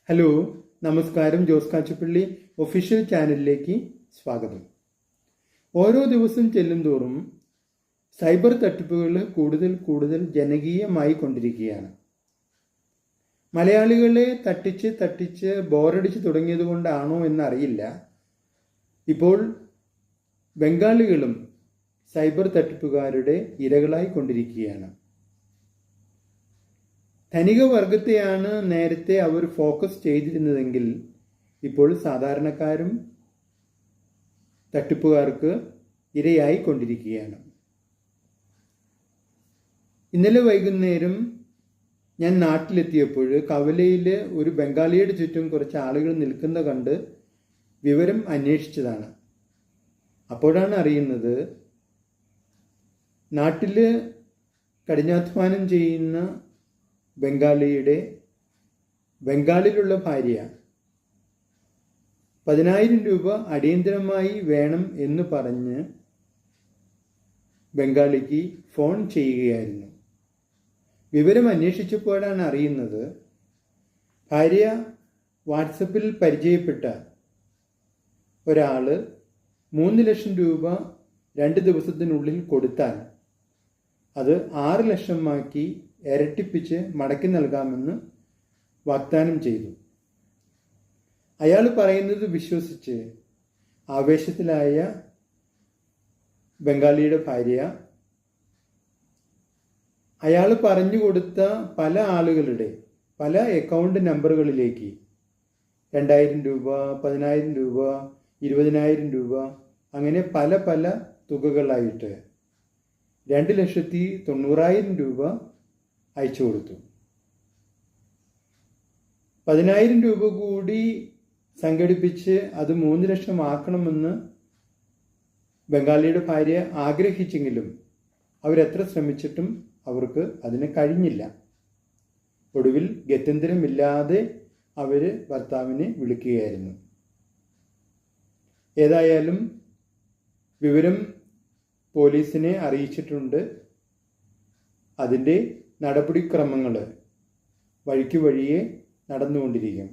Hello, നമസ്കാരം. Jose കാച്ചുപള്ളി official ചാനലിലേക്ക് സ്വാഗതം. ഓരോ ദിവസം ചെല്ലുംതോറും സൈബർ തട്ടിപ്പുകൾ കൂടുതൽ ജനകീയമായി കൊണ്ടിരിക്കുകയാണ്. മലയാളികളെ തട്ടിച്ച് ബോറടിച്ച് തുടങ്ങിയത് കൊണ്ടാണോ എന്നറിയില്ല, ഇപ്പോൾ ബംഗാളികളും സൈബർ തട്ടിപ്പുകാരുടെ ഇരകളായി കൊണ്ടിരിക്കുകയാണ്. ധനിക വർഗത്തെയാണ് നേരത്തെ അവർ ഫോക്കസ് ചെയ്തിരുന്നതെങ്കിൽ ഇപ്പോൾ സാധാരണക്കാരും തട്ടിപ്പുകാർക്ക് ഇരയായി കൊണ്ടിരിക്കുകയാണ്. ഇന്നലെ വൈകുന്നേരം ഞാൻ നാട്ടിലെത്തിയപ്പോൾ കവലയിൽ ഒരു ബംഗാളിയുടെ ചുറ്റും കുറച്ച് ആളുകൾ നിൽക്കുന്ന കണ്ട് വിവരം അന്വേഷിച്ചതാണ്. അപ്പോഴാണ് അറിയുന്നത്, നാട്ടിൽ കഠിനാധ്വാനം ചെയ്യുന്ന ബംഗാളിലുള്ള ഭാര്യ 10,000 രൂപ അടിയന്തരമായി വേണം എന്ന് പറഞ്ഞ് ബംഗാളിക്ക് ഫോൺ ചെയ്യുകയായിരുന്നു. വിവരം അന്വേഷിച്ചപ്പോഴാണ് അറിയുന്നത്, ഭാര്യ വാട്സപ്പിൽ പരിചയപ്പെട്ട ഒരാൾ 3 ലക്ഷം രൂപ 2 ദിവസത്തിനുള്ളിൽ കൊടുത്താൽ അത് 6 ലക്ഷമാക്കി ഇരട്ടിപ്പിച്ച് മടക്കി നൽകാമെന്ന് വാഗ്ദാനം ചെയ്തു. അയാൾ പറയുന്നത് വിശ്വസിച്ച് ആവേശത്തിലായ ബംഗാളിയുടെ ഭാര്യ അയാൾ പറഞ്ഞു കൊടുത്ത പല ആളുകളുടെ പല അക്കൗണ്ട് നമ്പറുകളിലേക്ക് 2,000 രൂപ, 10,000 രൂപ, 20,000 രൂപ അങ്ങനെ പല തുകകളായിട്ട് 2,90,000 രൂപ അയച്ചു കൊടുത്തു. 10,000 രൂപ കൂടി സംഘടിപ്പിച്ച് അത് 3 ലക്ഷം ആക്കണമെന്ന് ബംഗാളിയുടെ ഭാര്യ ആഗ്രഹിച്ചെങ്കിലും അവരെത്ര ശ്രമിച്ചിട്ടും അവർക്ക് അതിന് കഴിഞ്ഞില്ല. ഒടുവിൽ ഗത്യന്തരമില്ലാതെ അവർ ഭർത്താവിനെ വിളിക്കുകയായിരുന്നു. ഏതായാലും വിവരം പോലീസിനെ അറിയിച്ചിട്ടുണ്ട്. അതിൻ്റെ നടപടിക്രമങ്ങൾ വഴിയെ നടന്നുകൊണ്ടിരിക്കും.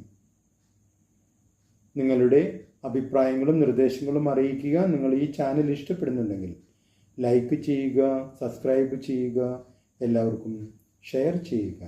നിങ്ങളുടെ അഭിപ്രായങ്ങളും നിർദ്ദേശങ്ങളും അറിയിക്കുക. നിങ്ങൾ ഈ ചാനൽ ഇഷ്ടപ്പെടുന്നുണ്ടെങ്കിൽ ലൈക്ക് ചെയ്യുക, സബ്സ്ക്രൈബ് ചെയ്യുക, എല്ലാവർക്കും ഷെയർ ചെയ്യുക.